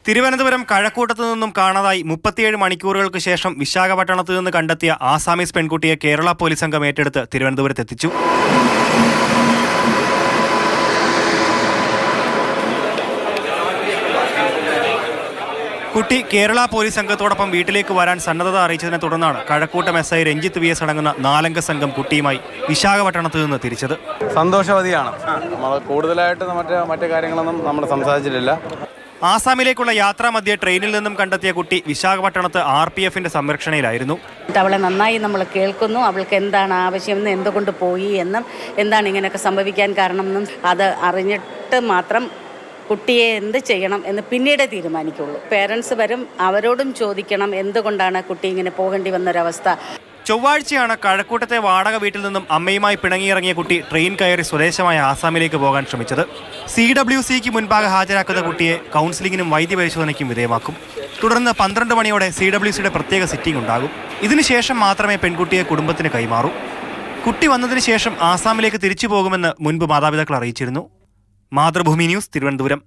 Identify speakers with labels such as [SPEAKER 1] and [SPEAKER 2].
[SPEAKER 1] തിരുവനന്തപുരം കഴക്കൂട്ടത്തു നിന്നും കാണാതായി 37 മണിക്കൂറുകൾക്ക് ശേഷം വിശാഖപട്ടണത്തു നിന്ന് കണ്ടെത്തിയ ആസാമീസ് പെൺകുട്ടിയെ കേരള പോലീസ് സംഘം ഏറ്റെടുത്ത് തിരുവനന്തപുരത്തെത്തിച്ചു. കുട്ടി കേരള പോലീസ് സംഘത്തോടൊപ്പം വീട്ടിലേക്ക് വരാൻ സന്നദ്ധത അറിയിച്ചതിനെ തുടർന്നാണ് Kazhakuttam S I Ranjith VS അടങ്ങുന്ന 4 അംഗ സംഘം കുട്ടിയുമായി വിശാഖപട്ടണത്ത് നിന്ന് തിരിച്ചത്.
[SPEAKER 2] സന്തോഷവതിയാണ്. നമ്മൾ കൂടുതലായിട്ട് മറ്റു കാര്യങ്ങളൊന്നും നമ്മൾ സംസാരിച്ചിട്ടില്ല.
[SPEAKER 1] ആസാമിലേക്കുള്ള യാത്രാമധ്യേ ട്രെയിനിൽ നിന്നും കണ്ടെത്തിയ കുട്ടി വിശാഖപട്ടണത്ത് RPFന്റെ സംരക്ഷണയിലായിരുന്നു.
[SPEAKER 3] അവളെ നന്നായി നമ്മൾ കേൾക്കുന്നു. അവൾക്ക് എന്താണ് ആവശ്യമെന്നും എന്തുകൊണ്ട് പോയി എന്നും എന്താണ് ഇങ്ങനെയൊക്കെ സംഭവിക്കാൻ കാരണമെന്നും അത് അറിഞ്ഞിട്ട് മാത്രം കുട്ടിയെ എന്ത് ചെയ്യണം എന്ന് പിന്നീട് തീരുമാനിക്കുള്ളൂ. പേരൻസ് വരും, അവരോടും ചോദിക്കണം എന്തുകൊണ്ടാണ് കുട്ടി ഇങ്ങനെ പോകേണ്ടി വന്നൊരവസ്ഥ.
[SPEAKER 1] ചൊവ്വാഴ്ചയാണ് കഴക്കൂട്ടത്തെ വാടക വീട്ടിൽ നിന്നും അമ്മയുമായി പിണങ്ങിയിറങ്ങിയ കുട്ടി ട്രെയിൻ കയറി സ്വദേശമായ ആസാമിലേക്ക് പോകാൻ ശ്രമിച്ചത്. CWCക്ക് മുൻപാകെ ഹാജരാക്കുന്ന കുട്ടിയെ കൗൺസിലിങ്ങിനും വൈദ്യപരിശോധനയ്ക്കും വിധേയമാക്കും. തുടർന്ന് 12 മണിയോടെ CWCയുടെ പ്രത്യേക സിറ്റിംഗ് ഉണ്ടാകും. ഇതിനുശേഷം മാത്രമേ പെൺകുട്ടിയെ കുടുംബത്തിന് കൈമാറൂ. കുട്ടി വന്നതിന് ശേഷം ആസാമിലേക്ക് തിരിച്ചു പോകുമെന്ന് മുൻപ് മാതാപിതാക്കൾ അറിയിച്ചിരുന്നു. മാതൃഭൂമി ന്യൂസ്, തിരുവനന്തപുരം.